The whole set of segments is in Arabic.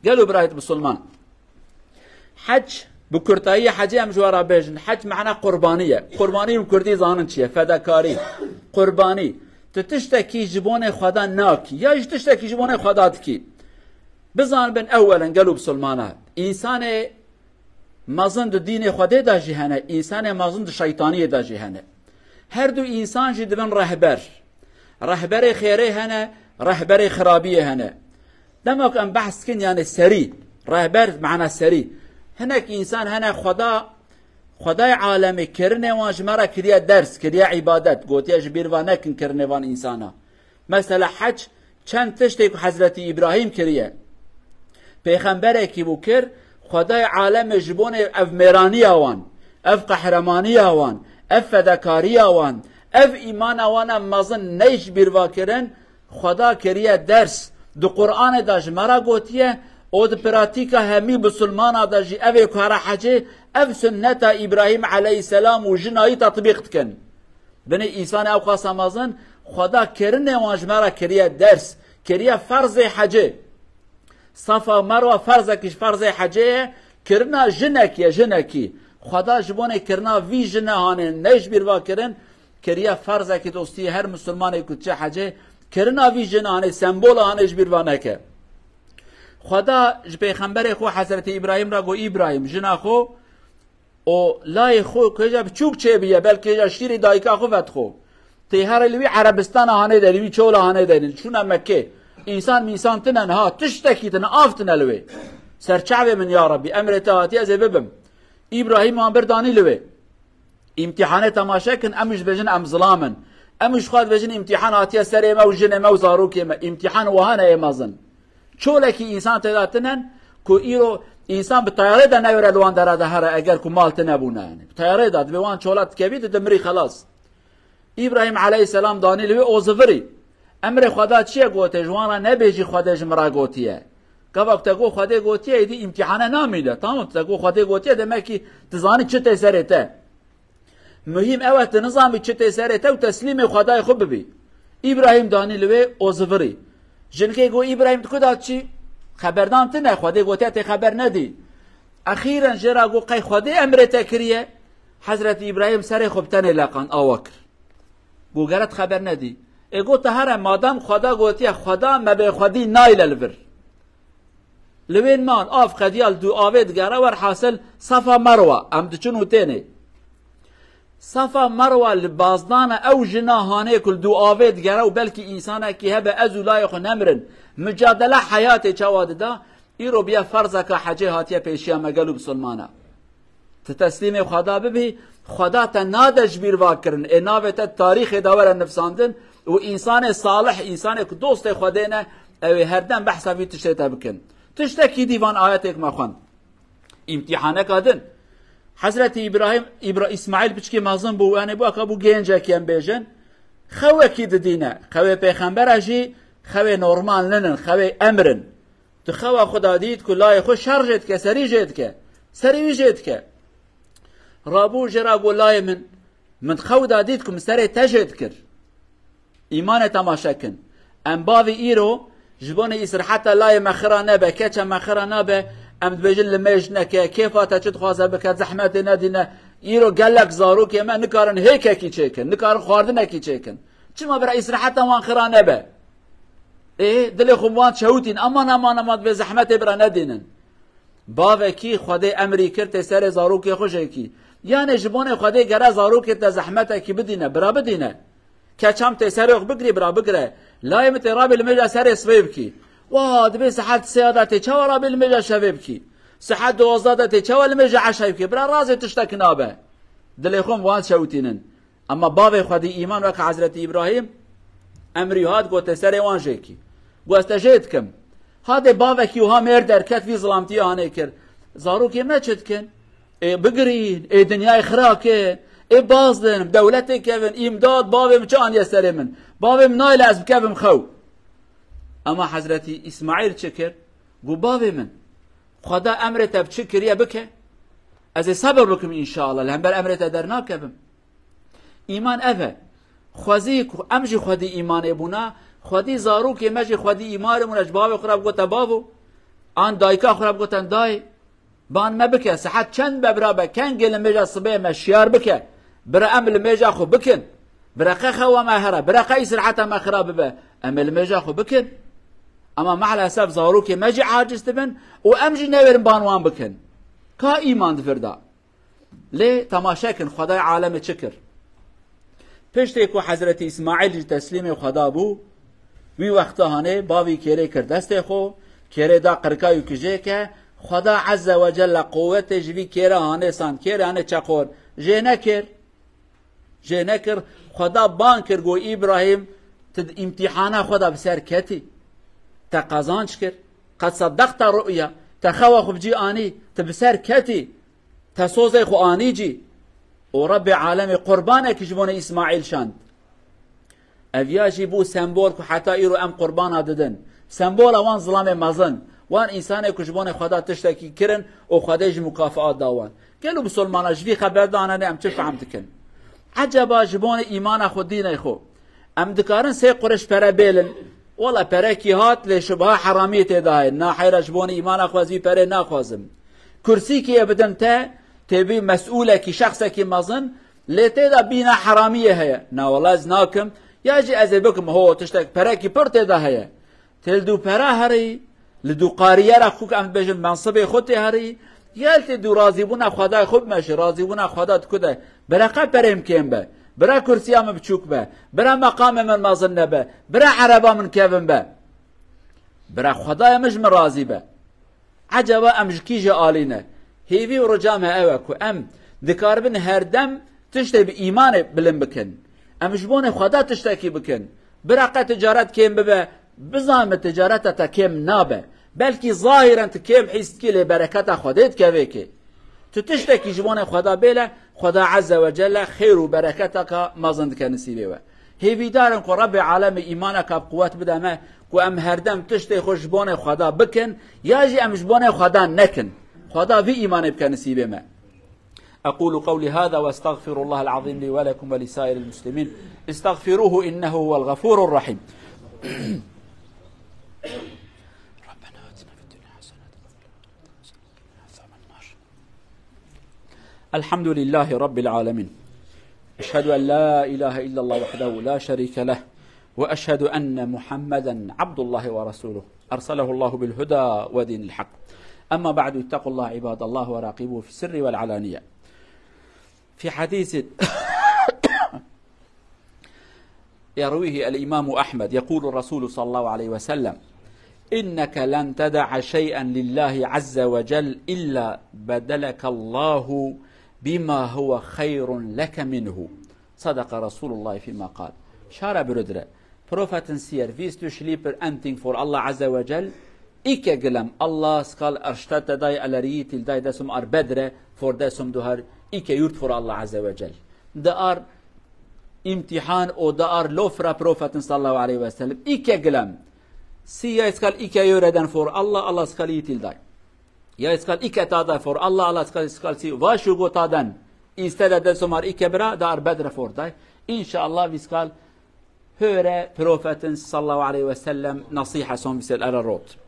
قالوا برايت بسلمان حج بكرتاية حجي ام جوارا بيجن حج معنى قربانية قربانية بكرتي زانن چيه فداكاري قرباني تشتكي جبون خدا ناكي يا تشتكي جبون خدا تكي بزان بن اولا قالوا بسلمانات انسان مازن دو دين خدا دا جهنه انسان مازن دو شيطانية دا جهنه هر دو انسان جي دبن رهبر خيره هنه رهبر خرابيه هنه دمك ام بحث كن يعني سري رهبر معنى سري هناك انسان هنا خدای عالم کرنه وانش مرا کریا درس کریا عبادت گوتیا جبیر و نکن کرنه وان انسانا مثلا حج چند تشتی که حضرت ابراهیم کریه پیغمبره کی بو کر خدای عالم جبون اف میرانی آوان اف قهرمانی آوان اف فداکاری آوان اف ایمان آوان مازن نیش بیروا کرن خدا کریا درس دو قرآن داش مرا گوتیه او د پراتیکا همی بسلمانا دا جی اوه کارا حجه اف سنتا ابراهیم علیه السلام و جنایی تطبیق کن بنی انسان او قاسم ازن خدا کرنه وانجمارا کریا درس کریا فرض حجه صفا مروه فرض کش فرض حجه کرنا جنکی خدا جبونه کرنا وی جنه هانه نیش بیروا کرن کریا فرض که دوستی هر مسلمان کچه حجه کرنا وی جنه هانه سمبول هانه بیروا نکه خدا پیغمبر خو حضرت ابراهیم را گو ابراهیم جنا خو او لای خو کجا چوک چه بیه بلکه جا شیر دایکا خو ود خو تی هر لوی عربستان هانه دلی چول هانه دلی چون مکه انسان تنن ها تشتکی تن آفتن لوی سرچعب من یا ربی امر تاتی از ببم ابراهیم هم بردانی لوی امتحان تماشا کن امش بجن ام ظلامن امش خواد بجن امتحان آتی سر ما و جن ما و زاروک ما امتحان وهانه مازن چولکی انسان تداتنن کو ایرو انسان به طیاره ده نوره دوان داره هر اگر کو مالت نبونه یعنی طیاره داد به وان چولت کبید دمری خلاص ابراهیم علیه السلام دانی لوی اوزوری امر خدا چیه گوته جوانا نبیجی خودش مرا گوتیه که وقت گو خدا گوتیه ایدی امتحانه نامیده تمام تگو خدا گوتیه دمکی تزانی چه تسرته مهم اوت نظامی چه تسرته و تسلیم خدای خوب ببی ابراهیم دانی لوی اوزوری جنکی گو ابراهیم کدا چی خبردان تنه خدا گوته تی خبر ندی اخیرا جرا گو قی خدا امر تکریه حضرت ابراهیم سر خوب تنه لقان آوکر گو گرت خبر ندی اگو تهره مادام خدا گوتیه خدا مبه خودی نایل الور لوین مان آف قدیال دو آوید گره ور حاصل صفا مروه ام دچنو تینه صفا مروه لبازدان او جناهانه کل دو آوید گره و بلکی انسانه که هبه ازو لایخو نمرن مجادله حیات چواده دا ایرو بیا فرضه که حجه هاتیه پیشیا مگلو بسلمانه تسلیم خدا ببی خدا تا نادش بیروا کرن اناویت تاریخ داور نفساندن و انسان صالح انسان که دوست خدا نه او هر دم بحثا وی تشتا بکن تشتکی دیوان آیت یک مخوان امتحانه کادن حضرت ابراهیم اسماعیل بچکی مازن بو انه بو اكو گنجه کیم بیژن خو کی دینه خو پیغمبر اجی خو نورمال نن خو امرن تو خو خدا دید کلای خو شرجت که سری جت که سری جت که رابو جرا گولای من خو دادیدکم سری تجد کر ایمان تماشا کن ام باوی ایرو جبون ایسر حتی لای مخرا نبه کچه مخرا نبه ام دبیجن لمیش نکه کیفاتا چه خوازه بکد زحمت ندینه ایرو گلک زارو که من نکارن هیکه کی چکن نکارن خواردنه کی چکن چما برا ایسر حتی وان خرا نبه دل خوبوان چهوتین امان به زحمت برا ندینن باوی کی خدا امری کرد سر زارو که خوشه کی یعنی جبون خدا گره زارو که زحمت کی بدینه برا بدینه کچم تسرق بگری برا بگره لایم تراب المجا سر سبب کی وا دبی صحت سیادت چوا راب المجا شباب کی صحت دوازدت چوا المجا عشب کی برا راز تشتک نابه دلخم وان شوتینن اما باب خدی ایمان وک حضرت ابراهیم امری هات گوت سر وان کی گوستجید کم هاد باب کی ها مر در کت وی ظلامتی انه کر زارو کی مچد کن بگرین دنیای خراکه بازدن دولت کevin امداد بابم چان یسر من بابم نایل از کevim خو اما حضرت اسماعیل چکر گو باب من خدا امر تب چکریه بکه از صبر بکم ان شاء الله لهم بر امر تدرنا کevim ایمان اوه خوازی امجی خودی ایمان بونا خودی زارو که مجی خودی ایمان مونج باب خراب گو تبابو آن دایکا خورا بگوتن دای بان مبکه سحت چند ببرابه کن گل میجا صبح مشیار بکه برا امل میجا خو بکن برا خوا مهره برا قی سرعت ما خراب به امل میجا خو بکن اما مع الاسف ظاهرو که مجی عاجز تبن و امجی نورن بانوان بکن کا ایمان فردا لی تماشا کن خدای عالم چکر پشتی که حضرت اسماعیل تسلیم خدا بو وی وقتا هانه باوی کره کر دست خو کره دا قرکایو کجه که خدا عز و جل قوت جوی کره هانه سان کره هانه چقور جه نکر خدا بان کر گو ابراهیم تد امتحانه خدا بسر کتی تا قازانش کر قد صدقت رؤیا تا خوا خب جی آنی تا بسر کتی تا سوزه خو آنی جی و رب عالم قربانه که جبونه اسماعیل شاند اویاجی بو سمبول که حتی ایرو ام قربانه دادن سمبول وان ظلام مزن وان انسانه که جبونه خدا تشتکی کرن و خدا جی مکافعات داوان گلو بسلمانه جوی خبر دانه ام چه فهمت کن عجبا جبونه ایمان خود دینه خو ام دکارن سی قرش پره بیلن والله پره کی هات لی شبه حرامی تیدای نا حیره جبونه ایمان خوازی پره ناخوازم کرسی که بدن تا تبي مسؤولة كي شخصة كي مظن لتيدا بينا حرامية هي نا والله زناكم ياجي أزبكم هو تشتك براكي برتيدا هي تلدو برا هري لدو قارية رخوك أم بجن منصبي خطي هري يالتي دو راضيبونا خدا خوب ماشي راضيبونا خدا تكده برا بريم كيم با برا كرسيا من بچوك با برا مقام من مظن با برا عربا من كيفن با برا خدا مش من راضي با عجبا أمجكي آلينا هیوی و رجام اوه که ام دکاربن هر دم تشتی به ایمان بلن بکن ام جبون خدا تشتکی بکن برقه تجارت کم ببه بزام تجارت تا کم نابه بلکی ظاهرا تکم حیست که لبرکت خودت که که تو تشتکی جبون خدا بیله خدا عز و جل خیر و برکت که مزند که نصیبه و هیوی دارن که رب عالم ایمان که بقوت بده ما که ام هر دم تشتی خوش جبون خدا بکن یا جی ام جبون خدا نکن خدا في إيمان بك نسيب ما أقول قولي هذا واستغفر الله العظيم لي ولكم ولسائر المسلمين استغفروه إنه هو الغفور الرحيم ربنا آتنا في الدنيا حسنة الحمد لله رب العالمين أشهد أن لا إله إلا الله وحده لا شريك له وأشهد أن محمدا عبد الله ورسوله أرسله الله بالهدى ودين الحق أما بعد اتقوا الله عباد الله وراقبوه في السر والعلانية في حديث يرويه الإمام أحمد يقول الرسول صلى الله عليه وسلم إنك لن تدع شيئا لله عز وجل إلا بدلك الله بما هو خير لك منه صدق رسول الله فيما قال شارع برودره Profeten sier, hvis du slipper en ting for Allah Azza wa Jal, ikke glem, Allah skal erstatte deg eller gi til deg det som er bedre for det som du har ikke gjort for Allah Azza wa Jal. Det er imtihan og det er lov fra profeten sallallahu alaihi wa sallam. Ikke glem. Si jeg skal ikke gjøre den for Allah, Allah skal gi til deg. Jeg skal ikke ta det for Allah, Allah skal si, vær så god ta den. I stedet det som er ikke bra, det er bedre for deg. Inshallah vi skal høre profeten sallallahu alaihi wa sallam nasiha som vi ser er råd.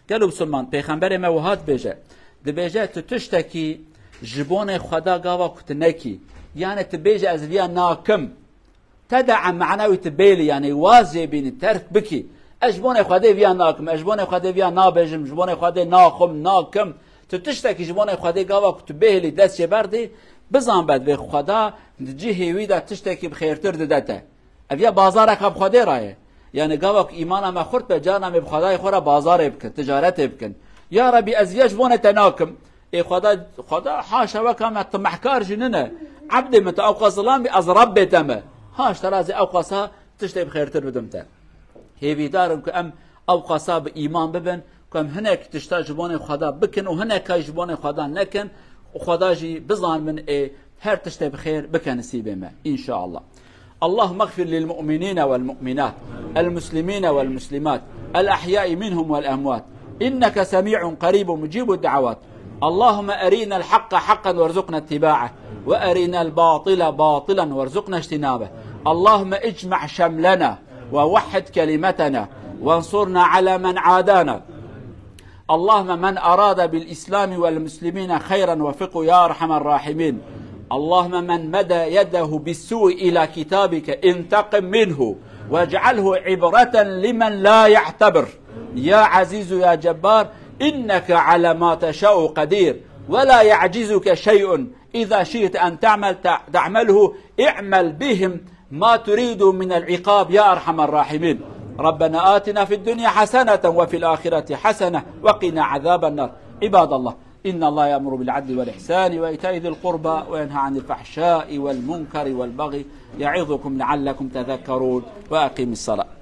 قالوا بسلمان پیغمبر ما وهات بيجا ده بيجا تشتكي جبون خدا قاوا كتنكي يعني تبيجا از فيها ناكم تدعم معنوي تبيلي يعني وازي بين ترك بكي اجبون خدا فيها ناكم اجبون خدا فيها نابجم جبون خدا ناخم ناكم تشتكي جبون خدا قاوا كتبيلي دست بردي بزن بعد به خدا جهه ويدا تشتكي بخيرتر ددته ابيا بازارك بخدا رايه يعني قاوك إيمانا ما خورت بجانا بخداي خورا بازار بكن تجارت بكن يا ربي أزياج بونا تناكم إيه خدا حاشا وكما تمحكار جننا عبد متى أوقع ظلام أزرب بتما هاش ترازي أوقعها تشتي بخير تربدمتا هي بيدارن كأم أوقعها بإيمان ببن كم هناك تشتاج بونا خدا بكن وهناك يجبونا خدا نكن وخدا جي بظن من إيه هر تشتي بخير بكن نسيبه ما إن شاء الله. اللهم اغفر للمؤمنين والمؤمنات المسلمين والمسلمات الأحياء منهم والأموات إنك سميع قريب مجيب الدعوات. اللهم أرينا الحق حقا وارزقنا اتباعه وأرينا الباطل باطلا وارزقنا اجتنابه. اللهم اجمع شملنا ووحد كلمتنا وانصرنا على من عادانا. اللهم من أراد بالإسلام والمسلمين خيرا وفقه يا أرحم الراحمين. اللهم من مدى يده بالسوء إلى كتابك انتقم منه واجعله عبرة لمن لا يعتبر يا عزيز يا جبار، إنك على ما تشاء قدير ولا يعجزك شيء، إذا شئت أن تعمله اعمل بهم ما تريد من العقاب يا أرحم الراحمين. ربنا آتنا في الدنيا حسنة وفي الآخرة حسنة وقنا عذاب النار. عباد الله، إن الله يأمر بالعدل والإحسان وإيتاء ذي القربى وينهى عن الفحشاء والمنكر والبغي يعظكم لعلكم تذكرون. وأقيموا الصلاة.